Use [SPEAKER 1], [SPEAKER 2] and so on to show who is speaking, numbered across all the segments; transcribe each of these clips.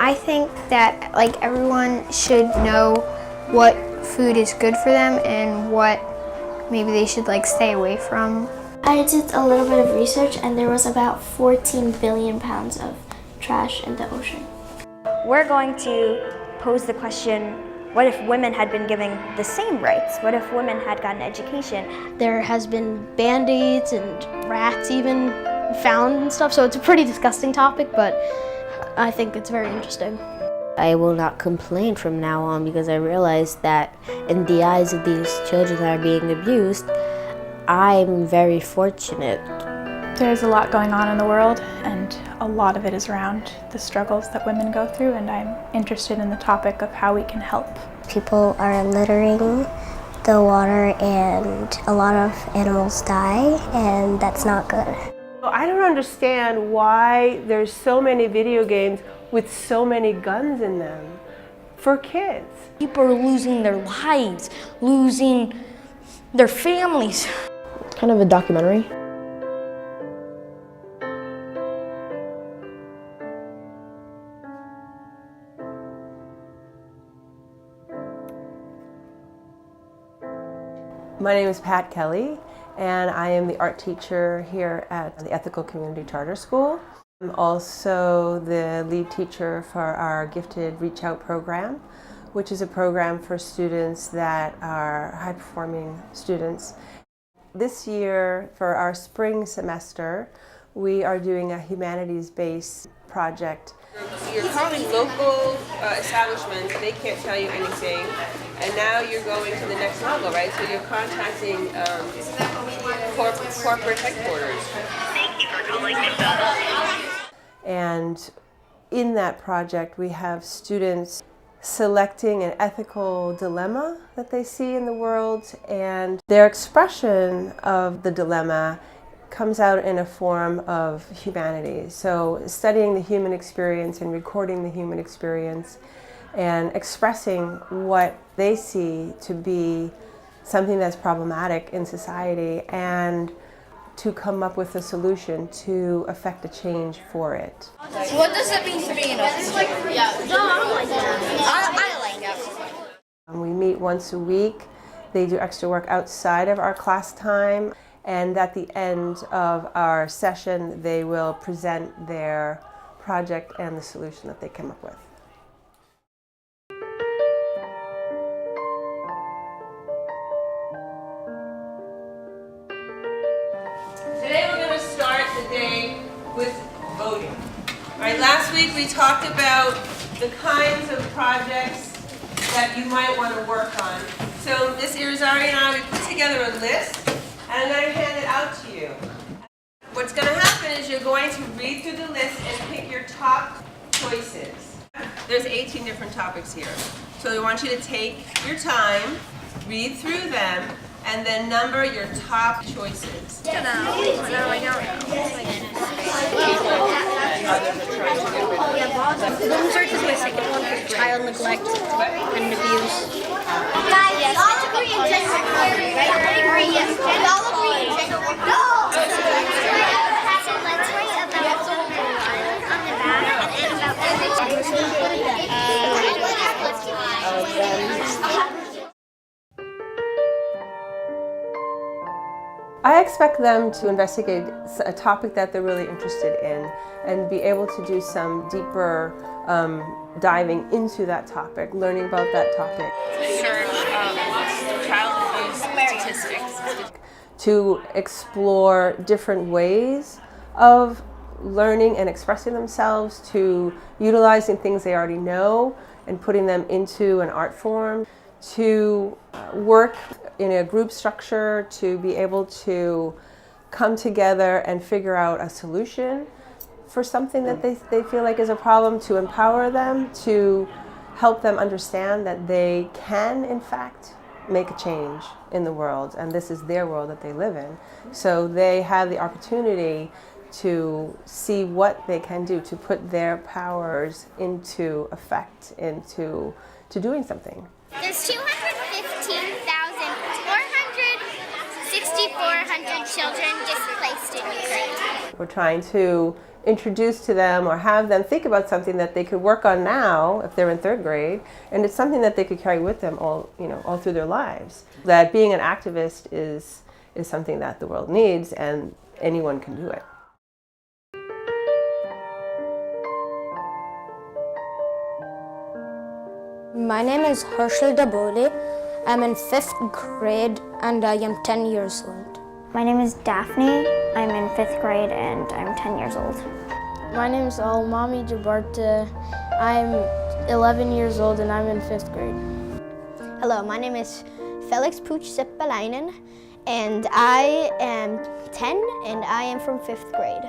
[SPEAKER 1] I think that everyone should know what food is good for them and what maybe they should stay away from.
[SPEAKER 2] I did a little bit of research and there was about 14 billion pounds of trash in the ocean.
[SPEAKER 3] We're going to pose the question, what if women had been given the same rights? What if women had gotten education?
[SPEAKER 4] There has been Band-Aids and rats even found and stuff, so it's a pretty disgusting topic, but I think it's very interesting.
[SPEAKER 5] I will not complain from now on because I realize that in the eyes of these children that are being abused, I'm very fortunate.
[SPEAKER 6] There's a lot going on in the world, and a lot of it is around the struggles that women go through, and I'm interested in the topic of how we can help.
[SPEAKER 7] People are littering the water and a lot of animals die, and that's not good.
[SPEAKER 8] I don't understand why there's so many video games with so many guns in them for kids.
[SPEAKER 9] People are losing their lives, losing their families.
[SPEAKER 10] Kind of a documentary.
[SPEAKER 8] My name is Pat Kelly, and I am the art teacher here at the Ethical Community Charter School. I'm also the lead teacher for our Gifted Reach Out program, which is a program for students that are high-performing students. This year, for our spring semester, we are doing a humanities-based project.
[SPEAKER 11] You're calling local establishments, they can't tell you anything, and now you're going to the next level, right? So you're contacting corporate headquarters.
[SPEAKER 12] Thank you for calling.
[SPEAKER 8] And in that project, we have students selecting an ethical dilemma that they see in the world, and their expression of the dilemma comes out in a form of humanity. So studying the human experience and recording the human experience and expressing what they see to be something that's problematic in society and to come up with a solution to affect a change for it.
[SPEAKER 13] What does it mean to be an artist? I like it.
[SPEAKER 8] We meet once a week. They do extra work outside of our class time, and at the end of our session they will present their project and the solution that they came up with.
[SPEAKER 11] Today we're going to start the day with voting. All right, last week we talked about the kinds of projects that you might want to work on. So Ms. Irizarry and I, we put together a list, and I'm going to hand it out to you. What's going to happen is you're going to read through the list and pick your top choices. There's 18 different topics here. So we want you to take your time, read through them, and then number your top choices.
[SPEAKER 4] Search is my second one, child neglect and abuse.
[SPEAKER 13] Guys, all agree in gender equality, right? I agree, yes. And all agree in gender equality. So let's write about the on the back and about
[SPEAKER 8] I expect them to investigate a topic that they're really interested in and be able to do some deeper diving into that topic, learning about that topic.
[SPEAKER 14] Research child abuse statistics.
[SPEAKER 8] To explore different ways of learning and expressing themselves, to utilizing things they already know and putting them into an art form, to work in a group structure, to be able to come together and figure out a solution for something that they feel like is a problem, to empower them, to help them understand that they can, in fact, make a change in the world, and this is their world that they live in. So they have the opportunity to see what they can do, to put their powers into effect, into doing something.
[SPEAKER 13] There's 215,464 children displaced in Ukraine.
[SPEAKER 8] We're trying to introduce to them or have them think about something that they could work on now if they're in 3rd grade, and it's something that they could carry with them all through their lives. That being an activist is something that the world needs, and anyone can do it.
[SPEAKER 9] My name is Herschel Dabole. I'm in 5th grade and I am 10 years old.
[SPEAKER 3] My name is Daphne. I'm in 5th grade and I'm 10 years old.
[SPEAKER 4] My name is Almami Jabarte. I'm 11 years old and I'm in 5th grade.
[SPEAKER 15] Hello, my name is Felix Puch Seppalainen and I am 10 and I am from 5th grade.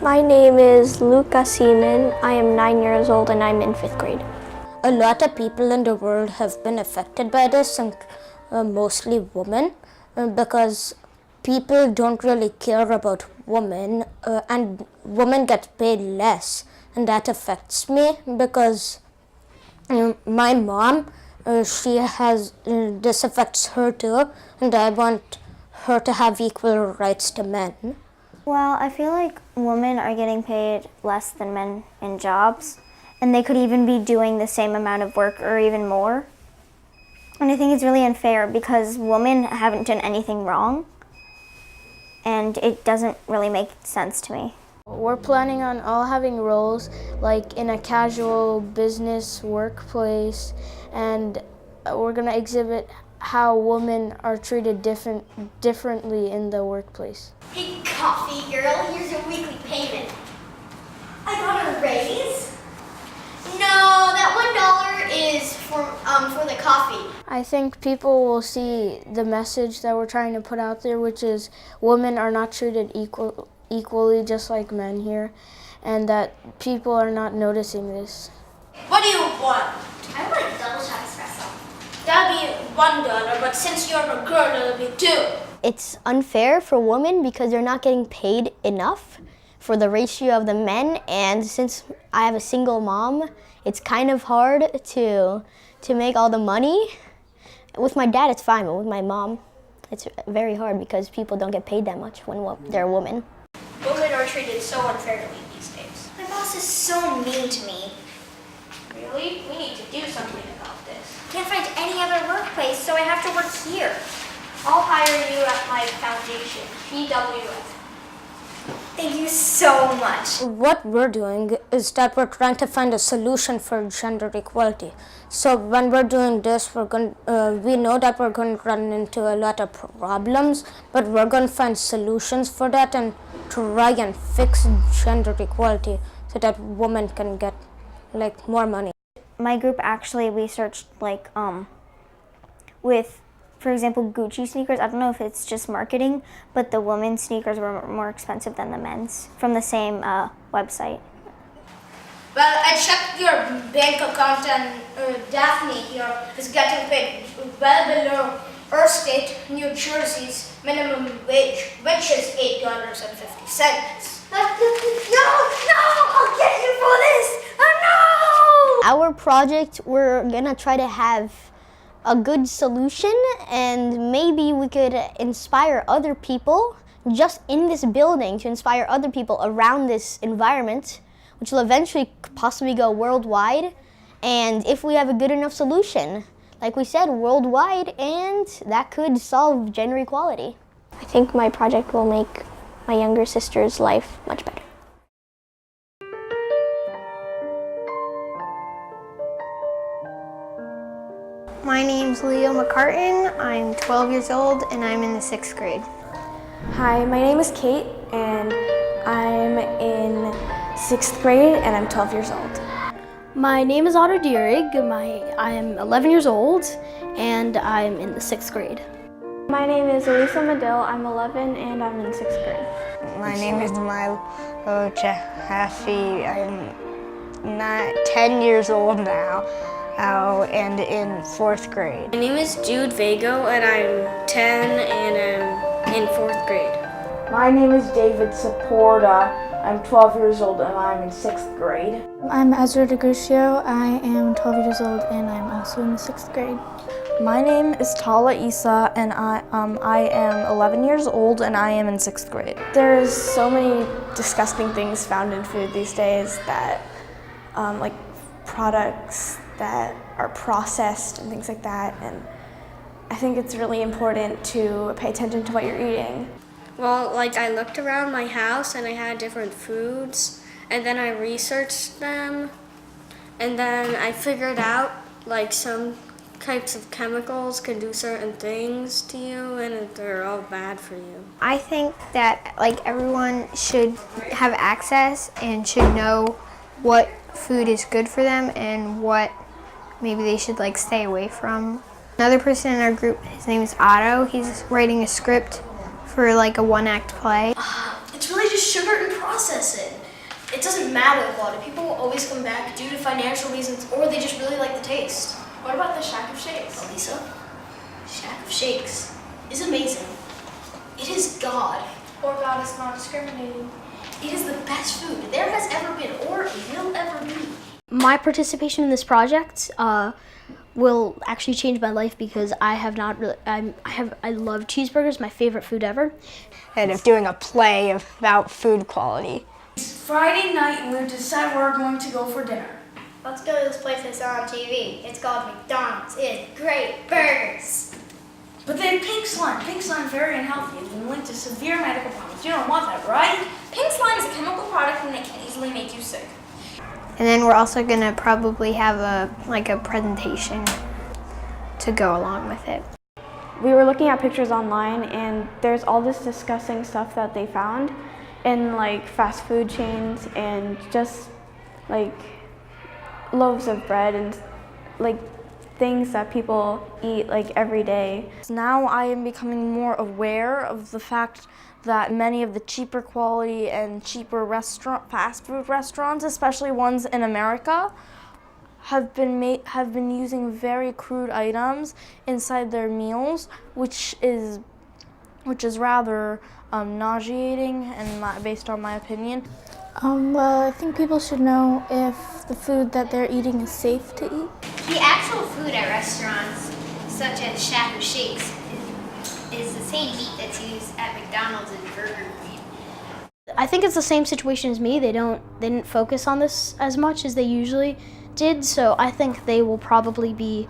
[SPEAKER 2] My name is Luca Seaman. I am 9 years old and I'm in 5th grade.
[SPEAKER 9] A lot of people in the world have been affected by this, and mostly women, because people don't really care about women, and women get paid less, and that affects me because my mom, this affects her too, and I want her to have equal rights to men.
[SPEAKER 3] Well, I feel like women are getting paid less than men in jobs, and they could even be doing the same amount of work or even more. And I think it's really unfair because women haven't done anything wrong, and it doesn't really make sense to me.
[SPEAKER 4] We're planning on all having roles like in a casual business workplace, and we're gonna exhibit how women are treated differently in the workplace.
[SPEAKER 13] Hey, coffee girl, here's your weekly payment. I got a raise? No, that $1 is for the coffee.
[SPEAKER 4] I think people will see the message that we're trying to put out there, which is women are not treated equally just like men here, and that people are not noticing this.
[SPEAKER 13] What do you want? I want a double shot espresso. That'll be $1, but since you're a girl, it'll be $2.
[SPEAKER 15] It's unfair for women because they're not getting paid enough for the ratio of the men, and since I have a single mom, it's kind of hard to make all the money. With my dad it's fine, but with my mom it's very hard because people don't get paid that much when they're a woman.
[SPEAKER 13] Women are treated so unfairly these days. My boss is so mean to me. Really? We need to do something about this. Can't find any other workplace, so I have to work here. I'll hire you at my foundation, PWF. Thank you so much.
[SPEAKER 9] What we're doing is that we're trying to find a solution for gender equality. So when we're doing this, we know that we're going to run into a lot of problems, but we're going to find solutions for that and try and fix gender equality so that women can get more money.
[SPEAKER 3] My group actually researched with, for example, Gucci sneakers. I don't know if it's just marketing, but the women's sneakers were more expensive than the men's from the same website.
[SPEAKER 13] Well, I checked your bank account and Daphne here is getting paid well below State, New Jersey's minimum wage, which is $8.50. No, I'll get you for this! Oh no!
[SPEAKER 15] Our project, we're gonna try to have a good solution, and maybe we could inspire other people just in this building to inspire other people around this environment, which will eventually possibly go worldwide. And if we have a good enough solution, like we said, worldwide, and that could solve gender equality.
[SPEAKER 2] I think my project will make my younger sister's life much better.
[SPEAKER 1] My name's Leo McCartan. I'm 12 years old and I'm in the 6th grade.
[SPEAKER 16] Hi, my name is Kate and I'm in 6th grade and I'm 12 years old.
[SPEAKER 4] My name is Otto Dierig. I am 11 years old and I'm in the 6th grade.
[SPEAKER 16] My name is Elisa Medill. I'm 11 and I'm in 6th grade.
[SPEAKER 17] My name is Milo Chahafi. I'm 10 years old now. And in 4th grade.
[SPEAKER 18] My name is Jude Vago and I'm 10 and I'm in 4th grade.
[SPEAKER 19] My name is David Saporta. I'm 12 years old and I'm in 6th grade.
[SPEAKER 20] I'm Ezra DeGrucio. I am 12 years old and I'm also in the 6th grade.
[SPEAKER 16] My name is Tala Isa, and I am 11 years old, and I am in 6th grade. There's so many disgusting things found in food these days that, like products that are processed and things like that, and I think it's really important to pay attention to what you're eating.
[SPEAKER 18] Well, like I looked around my house and I had different foods, and then I researched them, and then I figured out like some types of chemicals can do certain things to you, and they're all bad for you.
[SPEAKER 1] I think that like everyone should have access and should know what food is good for them and what maybe they should like stay away from. Another person in our group, his name is Otto. He's writing a script for like a one-act play.
[SPEAKER 20] It's really just sugar and processing. It doesn't matter. A lot of people will always come back due to financial reasons, or they just really like the taste.
[SPEAKER 13] What about the Shack of Shakes?
[SPEAKER 20] Lisa, Shack of Shakes is amazing. It is God.
[SPEAKER 13] Or God is not discriminating.
[SPEAKER 20] It is the best food there has ever been, or will ever be.
[SPEAKER 15] My participation in this project will actually change my life because I love cheeseburgers, my favorite food ever.
[SPEAKER 17] And of doing a play about food quality.
[SPEAKER 13] It's Friday night and we've decided where we're going to go for dinner.
[SPEAKER 21] Let's go to this place that's on TV. It's called McDonald's. It's great burgers.
[SPEAKER 13] But they have pink slime. Pink slime is very unhealthy. It's been linked to severe medical problems. You don't want that, right?
[SPEAKER 21] Pink slime is a chemical product and it can easily make you sick.
[SPEAKER 1] And then we're also gonna probably have a presentation to go along with it.
[SPEAKER 16] We were looking at pictures online, and there's all this disgusting stuff that they found in like fast food chains and just like loaves of bread and like things that people eat like every day. Now I am becoming more aware of the fact that many of the cheaper quality and cheaper fast food restaurants, especially ones in America, have been using very crude items inside their meals, which is rather nauseating and based on my opinion.
[SPEAKER 6] Well, I think people should know if the food that they're eating is safe to eat.
[SPEAKER 21] The actual food at restaurants, such as Shack of Shakes, is the same meat that's used at McDonald's and Burger King.
[SPEAKER 15] I think it's the same situation as me. They didn't focus on this as much as they usually did, so I think they will probably be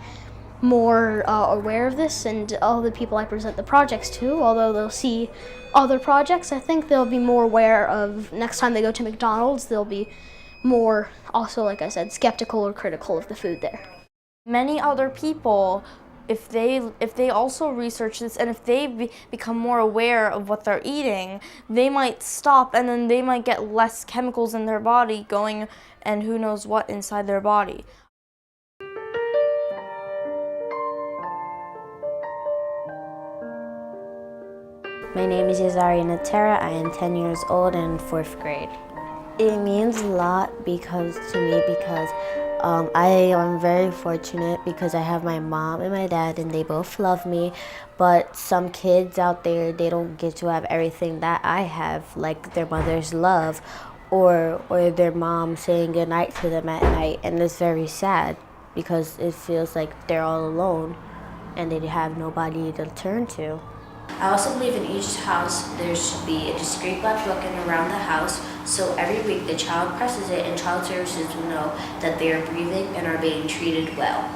[SPEAKER 15] more aware of this, and all the people I present the projects to, although they'll see other projects, I think they'll be more aware of next time they go to McDonald's, they'll be more also, like I said, skeptical or critical of the food there.
[SPEAKER 16] Many other people, if they also research this and if they become more aware of what they're eating, they might stop, and then they might get less chemicals in their body going and who knows what inside their body.
[SPEAKER 5] My name is Yazari Natera. I am 10 years old and in 4th grade. It means a lot to me because I am very fortunate because I have my mom and my dad and they both love me, but some kids out there, they don't get to have everything that I have, like their mother's love or their mom saying goodnight to them at night, and it's very sad because it feels like they're all alone and they have nobody to turn to.
[SPEAKER 22] I also believe in each house there should be a discreet black button around the house, so every week the child presses it and child services will know that they are breathing and are being treated well.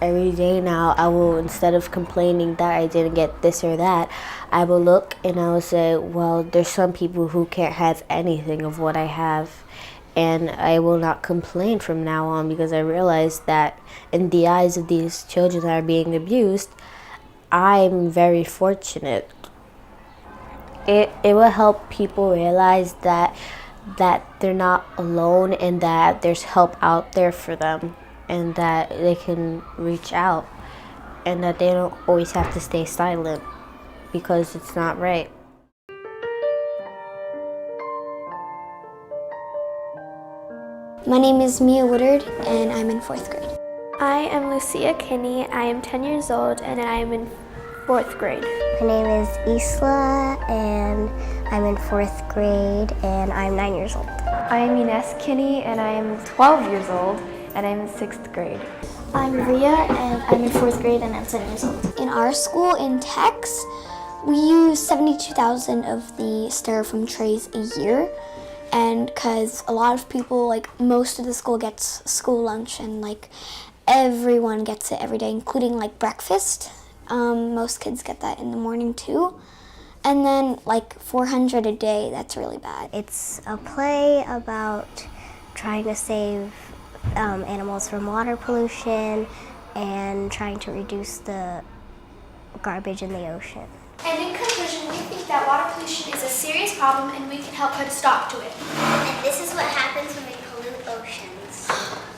[SPEAKER 5] Every day now, I will, instead of complaining that I didn't get this or that, I will look and I will say, well, there's some people who can't have anything of what I have. And I will not complain from now on because I realize that in the eyes of these children that are being abused, I'm very fortunate. It will help people realize that they're not alone and that there's help out there for them and that they can reach out and that they don't always have to stay silent because it's not right.
[SPEAKER 2] My name is Mia Woodard and I'm in 4th grade.
[SPEAKER 23] I am Lucia Kinney. I am 10 years old and I am in 4th grade.
[SPEAKER 7] My name is Isla and I'm in 4th grade and I'm 9 years old.
[SPEAKER 24] I am Ines Kinney and I am 12 years old and I'm in 6th grade.
[SPEAKER 2] I'm Ria, and I'm in 4th grade, and I'm 7 years old.
[SPEAKER 23] In our school, in Tex, we use 72,000 of the styrofoam trays a year. And because a lot of people, like most of the school gets school lunch, and like everyone gets it every day, including like breakfast. Most kids get that in the morning too. And then like 400 a day, that's really bad.
[SPEAKER 7] It's a play about trying to save animals from water pollution and trying to reduce the garbage in the ocean.
[SPEAKER 20] And in conclusion, we think that water pollution is a serious problem and we can help put a stop to it.
[SPEAKER 21] And this is what happens when we pollute oceans.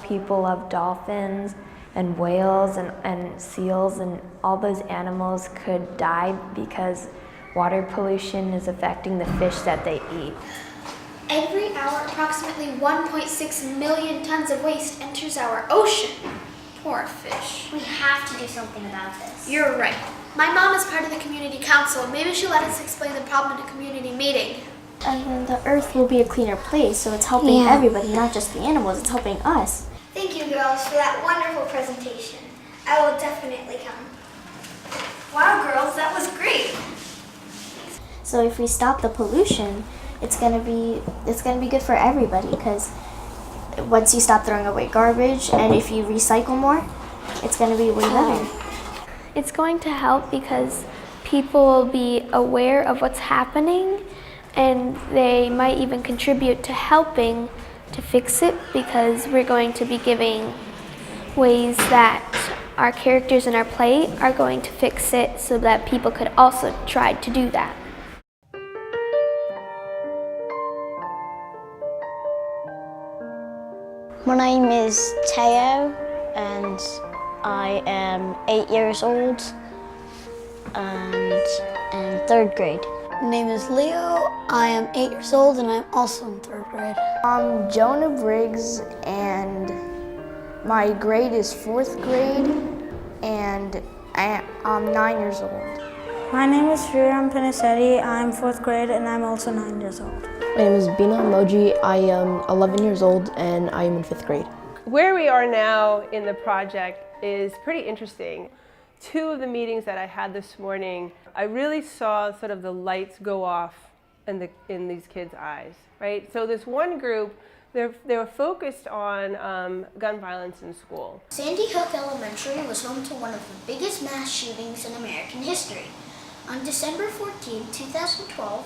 [SPEAKER 10] People love dolphins and whales and seals, and all those animals could die because water pollution is affecting the fish that they eat.
[SPEAKER 20] Every hour, approximately 1.6 million tons of waste enters our ocean. Poor fish.
[SPEAKER 21] We have to do something about this.
[SPEAKER 20] You're right. My mom is part of the community council. Maybe she'll let us explain the problem at a community meeting.
[SPEAKER 2] And then the earth will be a cleaner place, so it's helping everybody, not just the animals, it's helping us.
[SPEAKER 21] Thank you, girls, for that wonderful presentation. I will definitely come.
[SPEAKER 20] Wow, girls, that was great.
[SPEAKER 2] So if we stop the pollution, it's gonna be good for everybody, because once you stop throwing away garbage and if you recycle more, it's gonna be way better.
[SPEAKER 23] It's going to help because people will be aware of what's happening, and they might even contribute to helping to fix it, because we're going to be giving ways that our characters in our play are going to fix it so that people could also try to do that.
[SPEAKER 11] My name is Teo, and I am 8 years old and in 3rd grade.
[SPEAKER 12] My name is Leo. I am 8 years old and I'm also in 3rd grade.
[SPEAKER 19] I'm Jonah Briggs, and my grade is 4th grade, and I'm 9 years old.
[SPEAKER 24] My name is Sriram Pinisetti. I'm 4th grade and I'm also 9 years old.
[SPEAKER 25] My name is Bina Moji. I am 11 years old and I am in 5th grade.
[SPEAKER 8] Where we are now in the project is pretty interesting. 2 of the meetings that I had this morning, I really saw sort of the lights go off in these kids' eyes, right? So this one group, they were focused on gun violence in school.
[SPEAKER 21] Sandy Hook Elementary was home to one of the biggest mass shootings in American history. On December 14, 2012,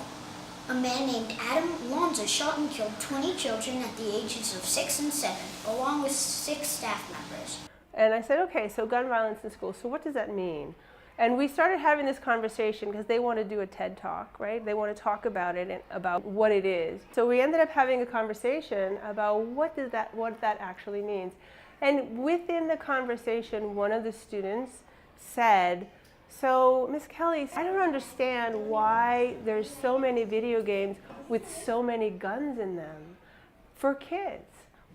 [SPEAKER 21] a man named Adam Lanza shot and killed 20 children at the ages of 6 and 7, along with 6 staff members.
[SPEAKER 8] And I said, okay, so gun violence in school, so what does that mean? And we started having this conversation because they want to do a TED Talk, right? They want to talk about it and about what it is. So we ended up having a conversation about what that actually means. And within the conversation, one of the students said, so, Ms. Kelly, I don't understand why there's so many video games with so many guns in them for kids.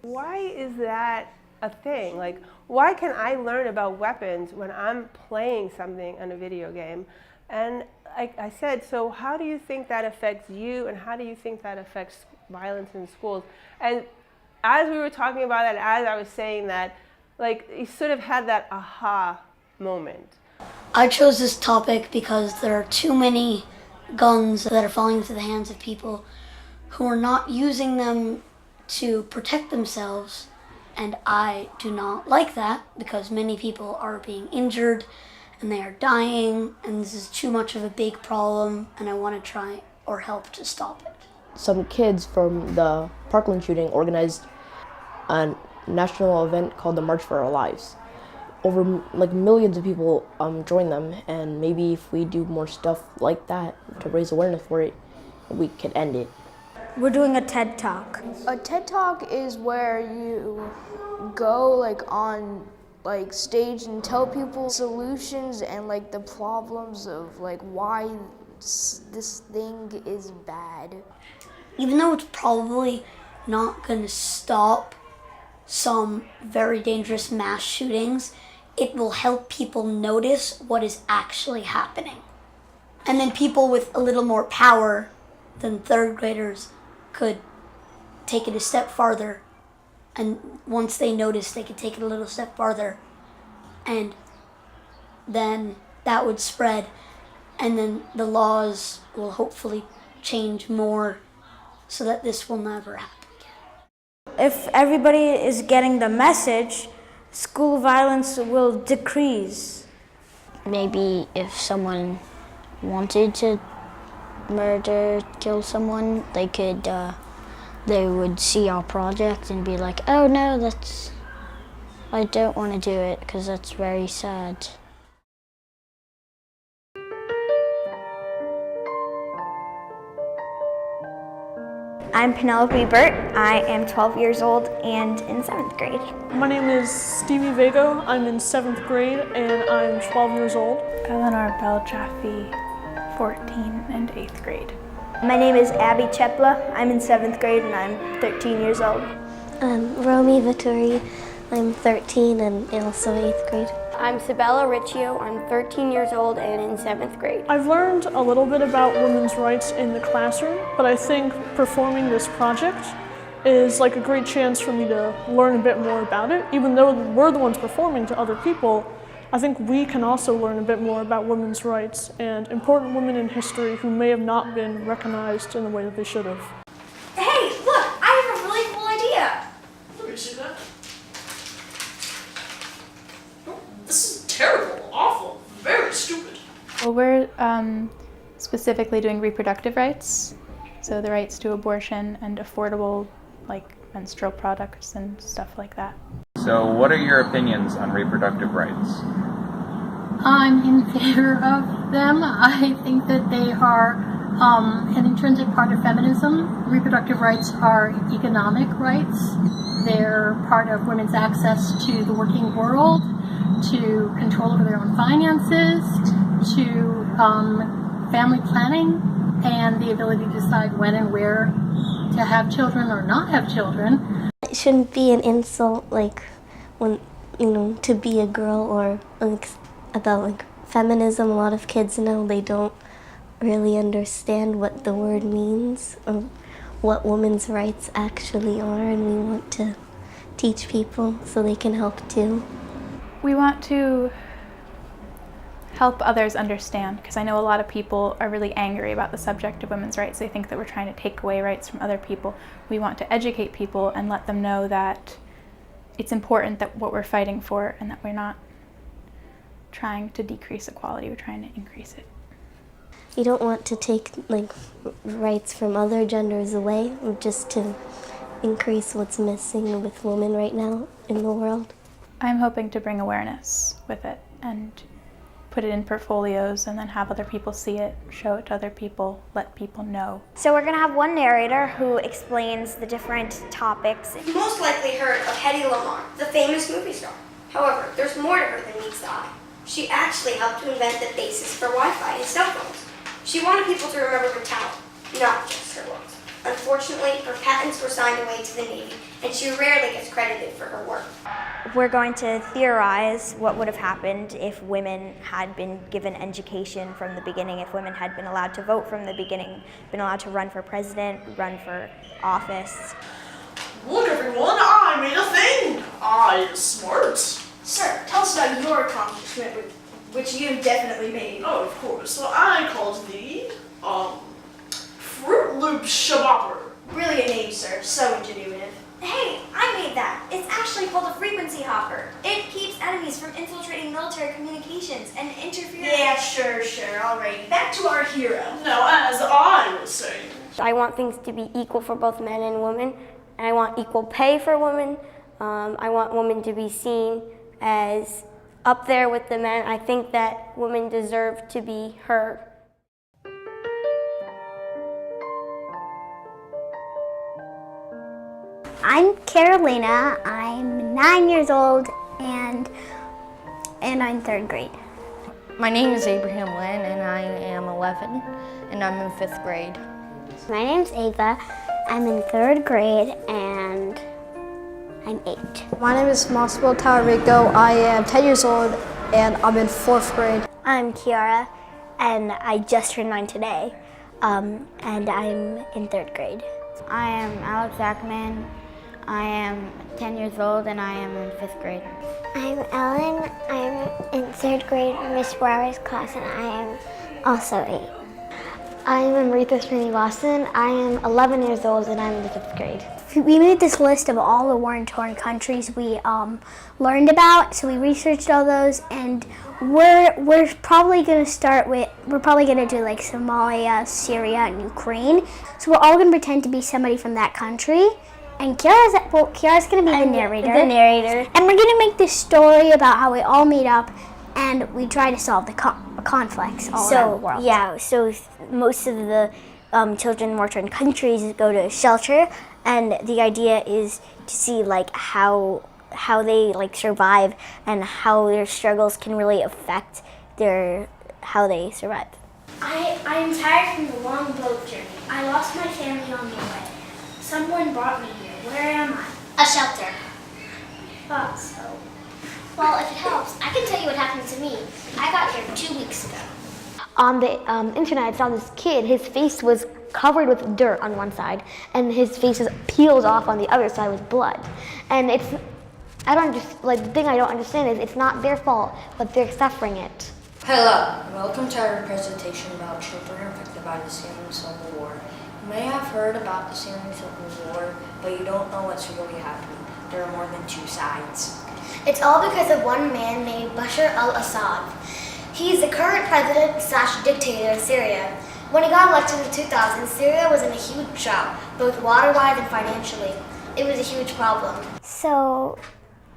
[SPEAKER 8] Why is that a thing? Like, why can I learn about weapons when I'm playing something on a video game? And I said, so how do you think that affects you, and how do you think that affects violence in schools? And as we were talking about that, as I was saying that, like, you sort of had that aha moment.
[SPEAKER 12] I chose this topic because there are too many guns that are falling into the hands of people who are not using them to protect themselves, and I do not like that because many people are being injured and they are dying, and this is too much of a big problem, and I want to try or help to stop it.
[SPEAKER 25] Some kids from the Parkland shooting organized a national event called the March for Our Lives. Over like millions of people joined them, and maybe if we do more stuff like that to raise awareness for it, we can end it.
[SPEAKER 24] We're doing a TED Talk.
[SPEAKER 19] A TED Talk is where you go like on like stage and tell people solutions and like the problems of like why this thing is bad.
[SPEAKER 12] Even though it's probably not going to stop some very dangerous mass shootings, it will help people notice what is actually happening. And then people with a little more power than 3rd graders could take it a step farther, and once they notice, they could take it a little step farther and then that would spread, and then the laws will hopefully change more so that this will never happen.
[SPEAKER 24] If everybody is getting the message, school violence will decrease.
[SPEAKER 11] Maybe if someone wanted to murder, kill someone, they would see our project and be like, oh no, I don't want to do it because that's very sad.
[SPEAKER 3] I'm Penelope Burt. I am 12 years old and in 7th grade.
[SPEAKER 4] My name is Stevie Vago. I'm in 7th grade and I'm 12 years old.
[SPEAKER 6] Eleanor Bell Jaffe, 14 and 8th grade.
[SPEAKER 3] My name is Abby Chepla. I'm in 7th grade and I'm 13 years old.
[SPEAKER 7] Romy Vittori. I'm 13 and also 8th grade.
[SPEAKER 9] I'm Sabella Riccio. I'm 13 years old and in 7th grade.
[SPEAKER 4] I've learned a little bit about women's rights in the classroom, but I think performing this project is like a great chance for me to learn a bit more about it. Even though we're the ones performing to other people, I think we can also learn a bit more about women's rights and important women in history who may have not been recognized in the way that they should have.
[SPEAKER 20] Hey, look, I have a really cool idea.
[SPEAKER 14] Let me see that. This is terrible, awful, very stupid.
[SPEAKER 6] Well, we're specifically doing reproductive rights, so the rights to abortion and affordable, menstrual products and stuff like that.
[SPEAKER 18] So what are your opinions on reproductive rights?
[SPEAKER 26] I'm in favor of them. I think that they are an intrinsic part of feminism. Reproductive rights are economic rights. They're part of women's access to the working world, to control over their own finances, to family planning, and the ability to decide when and where to have children or not have children.
[SPEAKER 7] It shouldn't be an insult, when, to be a girl or about feminism. A lot of kids now, they don't really understand what the word means or what women's rights actually are, and we want to teach people so they can help too.
[SPEAKER 6] We want to help others understand, because I know a lot of people are really angry about the subject of women's rights. They think that we're trying to take away rights from other people. We want to educate people and let them know that it's important that what we're fighting for and that we're not trying to decrease equality, we're trying to increase it.
[SPEAKER 7] You don't want to take rights from other genders away, or just to increase what's missing with women right now in the world.
[SPEAKER 6] I'm hoping to bring awareness with it and put it in portfolios and then have other people see it, show it to other people, let people know.
[SPEAKER 3] So we're gonna have one narrator who explains the different topics.
[SPEAKER 20] You most likely heard of Hedy Lamarr, the famous movie star. However, there's more to her than meets the eye. She actually helped to invent the basis for Wi-Fi and cell phones. She wanted people to remember her talent, not just her looks. Unfortunately, her patents were signed away to the Navy, and she rarely gets credited for her work.
[SPEAKER 3] We're going to theorize what would have happened if women had been given education from the beginning, if women had been allowed to vote from the beginning, been allowed to run for president, run for office.
[SPEAKER 14] Look everyone, I made a thing! I is smart.
[SPEAKER 20] Sir, tell us about your accomplishment, which you definitely made.
[SPEAKER 14] Oh, of course. So I called the, Fruit Loop Shabopper.
[SPEAKER 20] Brilliant name, sir. So ingenuitive. Hey, I made that. It's actually called a frequency hopper. It keeps enemies from infiltrating military communications and interfering. Yeah, sure. Alrighty. Back to our hero.
[SPEAKER 14] Now, as I was saying,
[SPEAKER 9] I want things to be equal for both men and women, and I want equal pay for women. I want women to be seen as up there with the men. I think that women deserve to be heard.
[SPEAKER 15] I'm Carolina. I'm 9 years old and I'm 3rd grade.
[SPEAKER 27] My name is Abraham Lynn and I am 11 and I'm in 5th grade.
[SPEAKER 7] My name's Ava. I'm in 3rd grade and I'm 8.
[SPEAKER 28] My name is Maxwell Tallarico. I am 10 years old and I'm in 4th grade.
[SPEAKER 7] I'm Kiara and I just turned 9 today and I'm in 3rd grade.
[SPEAKER 29] I am Alex Ackman. I am 10 years old and I am in 5th grade.
[SPEAKER 1] I'm Ellen. I'm in 3rd grade Miss Brower's class, and I am also 8.
[SPEAKER 23] I'm Amrita Srinivasan. I am 11 years old, and I'm in the 5th grade.
[SPEAKER 15] We made this list of all the war-torn countries we learned about. So we researched all those, and we're probably going to do like Somalia, Syria, and Ukraine. So we're all going to pretend to be somebody from that country. And Kiara's going to be the narrator. And we're going to make this story about how we all meet up and we try to solve the conflicts all around the world.
[SPEAKER 9] Yeah, so most of the children in war-torn countries go to a shelter, and the idea is to see like how they like survive and how their struggles can really affect how they survive.
[SPEAKER 21] I am tired from the long boat journey. I lost my family on the way. Someone brought me here. Where am I? A shelter. Thought so. Well, if it helps, I can tell you what happened to me. I got here 2 weeks ago.
[SPEAKER 23] On the internet, I saw this kid. His face was covered with dirt on one side, and his face was peeled off on the other side with blood. And the thing I don't understand is it's not their fault, but they're suffering it.
[SPEAKER 2] Hello, welcome to our presentation about children affected by the Syrian Civil War. You may have heard about the Syrian Civil War, but you don't know what's really happening. There are more than 2 sides.
[SPEAKER 21] It's all because of one man named Bashar al-Assad. He's the current president/dictator of Syria. When he got elected in 2000, Syria was in a huge drought, both water-wise and financially. It was a huge problem.
[SPEAKER 1] So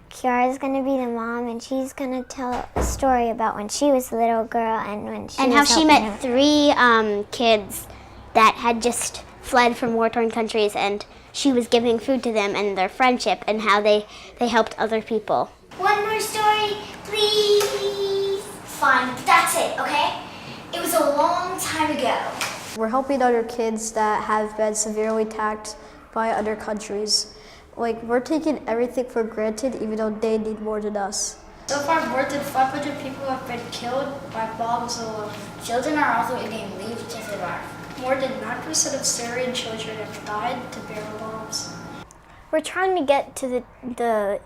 [SPEAKER 1] Kiara's going to be the mom, and she's going to tell a story about when she was a little girl and when she
[SPEAKER 15] And
[SPEAKER 1] was
[SPEAKER 15] how she
[SPEAKER 1] helping
[SPEAKER 15] met
[SPEAKER 1] her.
[SPEAKER 15] 3 kids that had just fled from war-torn countries, and she was giving food to them, and their friendship and how they helped other people.
[SPEAKER 21] One more story, please. Fine, that's it, okay? It was a long time ago.
[SPEAKER 28] We're helping other kids that have been severely attacked by other countries. Like, we're taking everything for granted even though they need more than us.
[SPEAKER 21] So far, more than 500 people have been killed by bombs alone. Children are also getting leave to survive. More than 9% of Syrian children have died to barrel bombs.
[SPEAKER 9] We're trying to get to the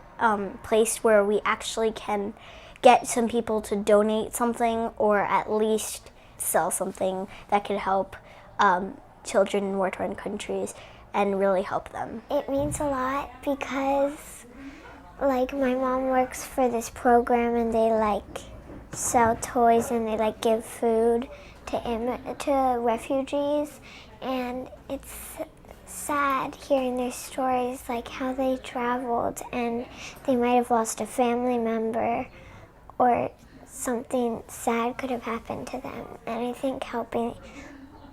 [SPEAKER 9] place where we actually can get some people to donate something or at least sell something that could help children in war-torn countries and really help them.
[SPEAKER 1] It means a lot because like my mom works for this program, and they like sell toys and they like give food to refugees, and it's sad hearing their stories, like how they traveled and they might have lost a family member or something sad could have happened to them. And I think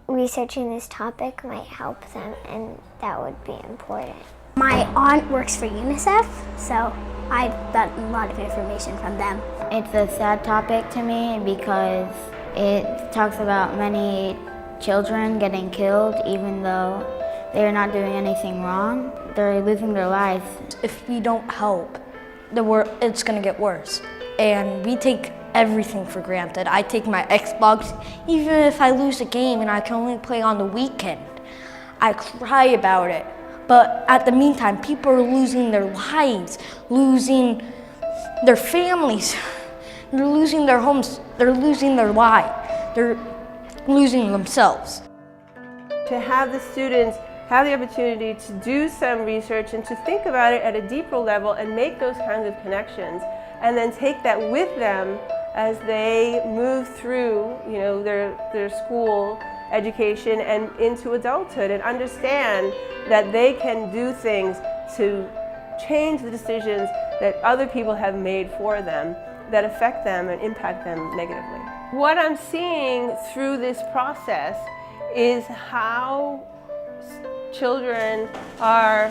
[SPEAKER 1] researching this topic might help them, and that would be important.
[SPEAKER 15] My aunt works for UNICEF, so I've got a lot of information from them.
[SPEAKER 5] It's a sad topic to me because it talks about many children getting killed even though they're not doing anything wrong. They're losing their lives.
[SPEAKER 10] If we don't help, it's gonna get worse. And we take everything for granted. I take my Xbox, even if I lose a game and I can only play on the weekend. I cry about it. But at the meantime, people are losing their lives, losing their families, they're losing their homes, they're losing their life, they're losing themselves.
[SPEAKER 8] To have the students have the opportunity to do some research and to think about it at a deeper level and make those kinds of connections, and then take that with them as they move through, their school education and into adulthood, and understand that they can do things to change the decisions that other people have made for them that affect them and impact them negatively. What I'm seeing through this process is how children are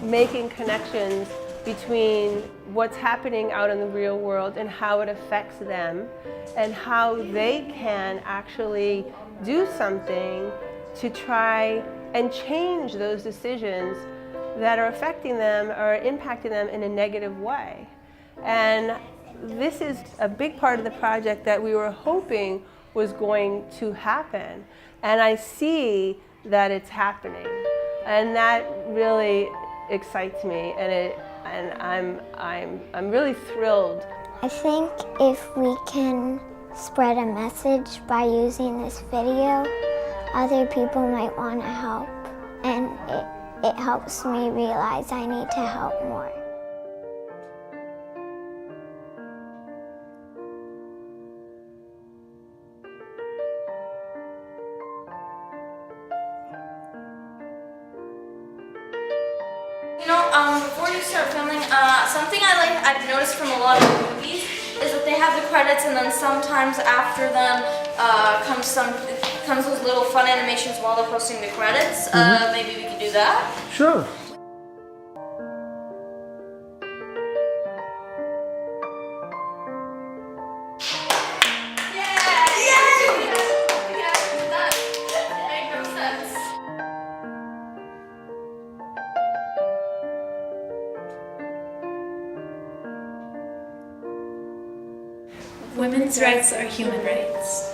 [SPEAKER 8] making connections between what's happening out in the real world and how it affects them, and how they can actually do something to try and change those decisions that are affecting them or impacting them in a negative way. And this is a big part of the project that we were hoping was going to happen. And I see that it's happening. And that really excites me, and and I'm really thrilled.
[SPEAKER 1] I think if we can spread a message by using this video, other people might want to help, and it helps me realize I need to help more.
[SPEAKER 12] You know, before you start filming, something I've noticed from a lot of movies is that they have the credits, and then sometimes after them comes those little fun animations while they're posting the credits. Maybe we could do that.
[SPEAKER 13] Sure.
[SPEAKER 6] Women's rights are human rights.